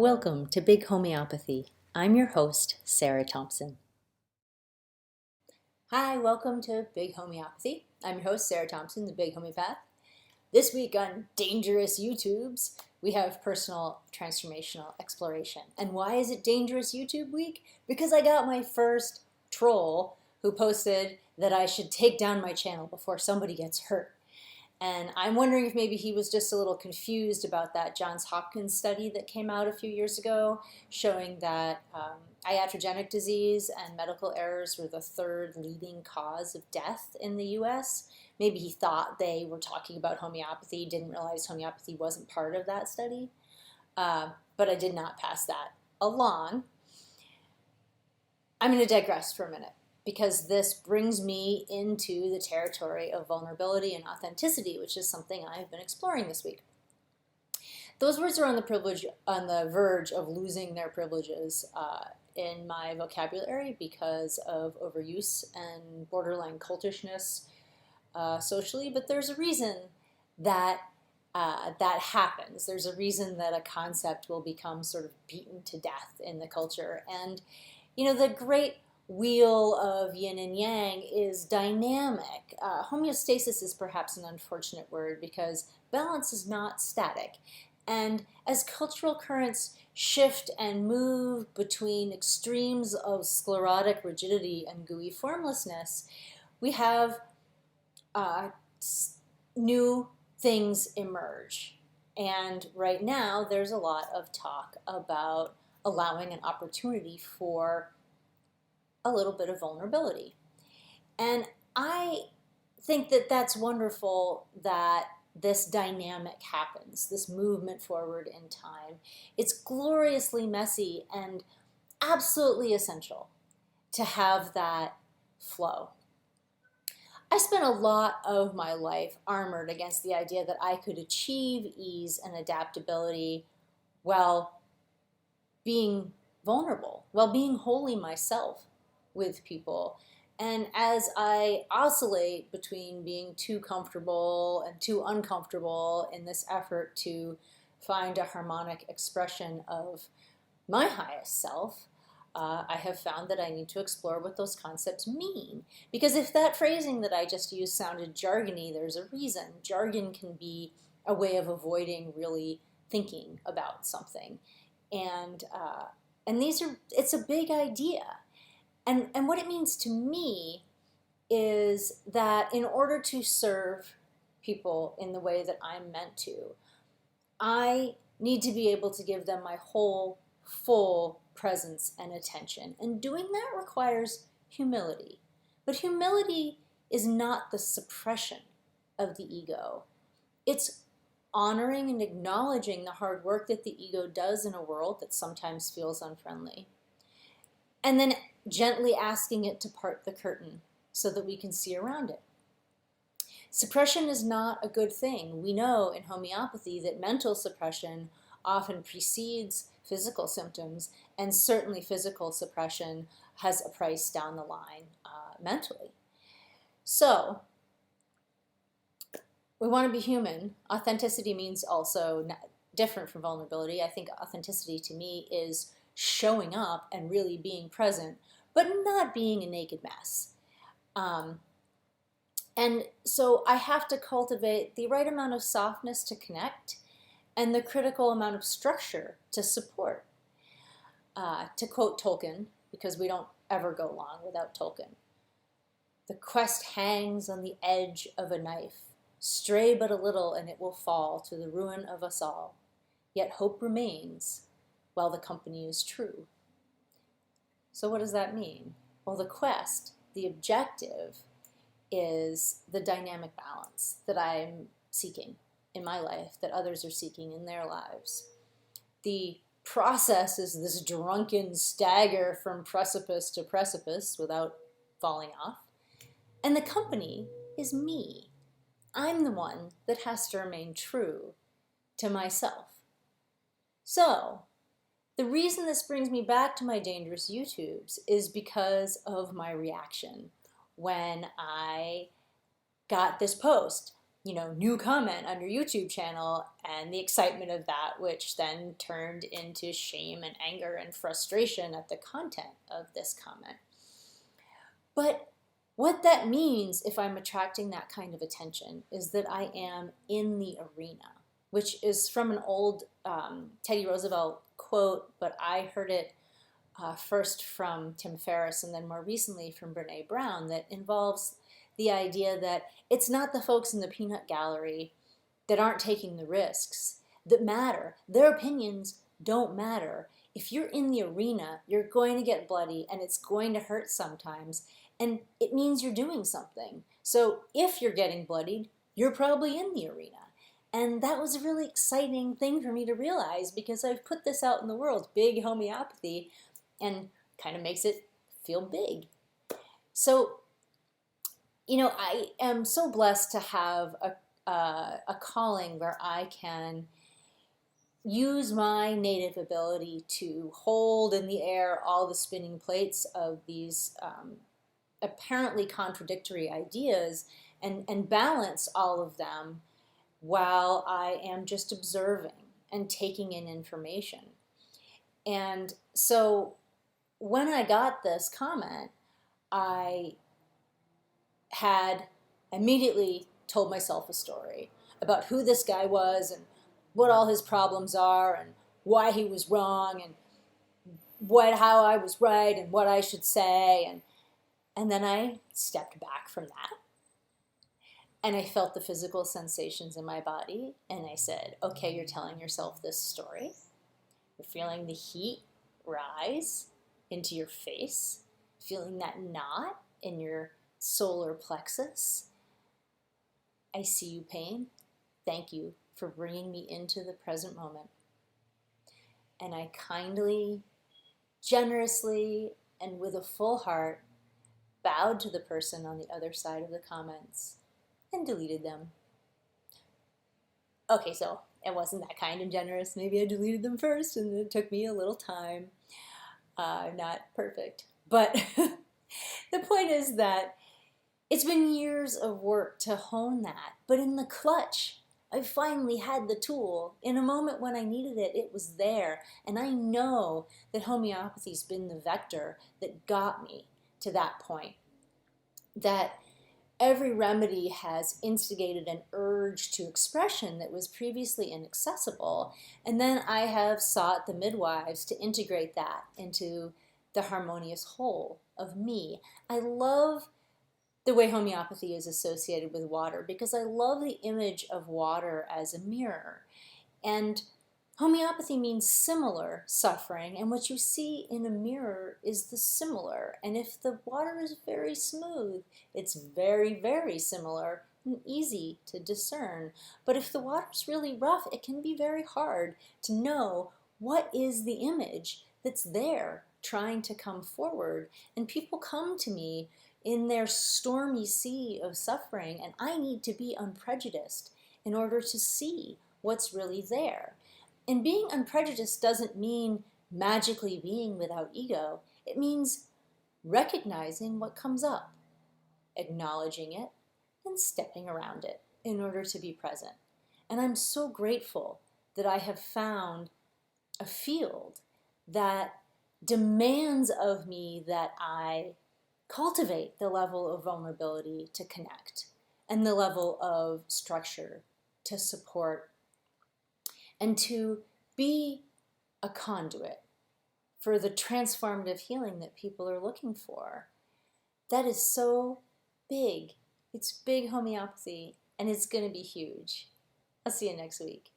Welcome to Big Homeopathy. I'm your host, Sarah Thompson. Hi, welcome to Big Homeopathy. I'm your host, Sarah Thompson, the Big Homeopath. This week on Dangerous YouTubes, we have personal transformational exploration. And why is it Dangerous YouTube Week? Because I got my first troll who posted that I should take down my channel before somebody gets hurt. And I'm wondering if maybe he was just a little confused about that Johns Hopkins study that came out a few years ago showing that iatrogenic disease and medical errors were the third leading cause of death in the US. Maybe he thought they were talking about homeopathy, didn't realize homeopathy wasn't part of that study. But I did not pass that along. I'm going to digress for a minute, because this brings me into the territory of vulnerability and authenticity, which is something I've been exploring this week. Those words are on the verge of losing their privileges in my vocabulary because of overuse and borderline cultishness socially, but there's a reason that that happens. There's a reason that a concept will become sort of beaten to death in the culture. And, you know, the great wheel of yin and yang is dynamic. Homeostasis is perhaps an unfortunate word because balance is not static. And as cultural currents shift and move between extremes of sclerotic rigidity and gooey formlessness, we have new things emerge. And right now there's a lot of talk about allowing an opportunity for a little bit of vulnerability. And I think that that's wonderful that this dynamic happens, this movement forward in time. It's gloriously messy and absolutely essential to have that flow. I spent a lot of my life armored against the idea that I could achieve ease and adaptability while being vulnerable, while being wholly myself with people. And as I oscillate between being too comfortable and too uncomfortable in this effort to find a harmonic expression of my highest self, I have found that I need to explore what those concepts mean. Because if that phrasing that I just used sounded jargony, there's a reason. Jargon can be a way of avoiding really thinking about something. And it's a big idea. And what it means to me is that in order to serve people in the way that I'm meant to, I need to be able to give them my whole, full presence and attention. And doing that requires humility. But humility is not the suppression of the ego. It's honoring and acknowledging the hard work that the ego does in a world that sometimes feels unfriendly. And then gently asking it to part the curtain so that we can see around it. Suppression is not a good thing. We know in homeopathy that mental suppression often precedes physical symptoms, and certainly physical suppression has a price down the line mentally. So we want to be human. Authenticity means also different from vulnerability. I think authenticity to me is showing up and really being present, but not being a naked mess. And so I have to cultivate the right amount of softness to connect and the critical amount of structure to support. To quote Tolkien, because we don't ever go long without Tolkien, "The quest hangs on the edge of a knife. Stray but a little and it will fall to the ruin of us all. Yet hope remains while the company is true." So what does that mean? Well, the quest, the objective, is the dynamic balance that I'm seeking in my life, that others are seeking in their lives. The process is this drunken stagger from precipice to precipice without falling off. And the company is me. I'm the one that has to remain true to myself. So the reason this brings me back to my dangerous YouTubes is because of my reaction when I got this post new comment on your YouTube channel, and the excitement of that, which then turned into shame and anger and frustration at the content of this comment. But what that means, if I'm attracting that kind of attention, is that I am in the arena, which is from an old Teddy Roosevelt quote, but I heard it first from Tim Ferriss and then more recently from Brene Brown, that involves the idea that it's not the folks in the peanut gallery that aren't taking the risks that matter. Their opinions don't matter. If you're in the arena, you're going to get bloody and it's going to hurt sometimes, and it means you're doing something. So if you're getting bloodied, you're probably in the arena. And that was a really exciting thing for me to realize, because I've put this out in the world, big homeopathy, and kind of makes it feel big. So, I am so blessed to have a calling where I can use my native ability to hold in the air all the spinning plates of these apparently contradictory ideas, and balance all of them while I am just observing and taking in information. And so when I got this comment, I had immediately told myself a story about who this guy was and what all his problems are and why he was wrong and how I was right and what I should say. And then I stepped back from that, and I felt the physical sensations in my body, and I said, okay, you're telling yourself this story. You're feeling the heat rise into your face, feeling that knot in your solar plexus. I see you, pain. Thank you for bringing me into the present moment. And I kindly, generously, and with a full heart bowed to the person on the other side of the comments and deleted them. Okay, so it wasn't that kind and generous. Maybe I deleted them first and it took me a little time. Not perfect. But the point is that it's been years of work to hone that. But in the clutch, I finally had the tool. In a moment when I needed it, it was there. And I know that homeopathy's been the vector that got me to that point. That every remedy has instigated an urge to expression that was previously inaccessible. And then I have sought the midwives to integrate that into the harmonious whole of me. I love the way homeopathy is associated with water, because I love the image of water as a mirror. And homeopathy means similar suffering, and what you see in a mirror is the similar. And if the water is very smooth, it's very, very similar and easy to discern. But if the water's really rough, it can be very hard to know what is the image that's there trying to come forward. And people come to me in their stormy sea of suffering, and I need to be unprejudiced in order to see what's really there. And being unprejudiced doesn't mean magically being without ego. It means recognizing what comes up, acknowledging it, and stepping around it in order to be present. And I'm so grateful that I have found a field that demands of me that I cultivate the level of vulnerability to connect and the level of structure to support and to be a conduit for the transformative healing that people are looking for. That is so big. It's big homeopathy, and it's going to be huge. I'll see you next week.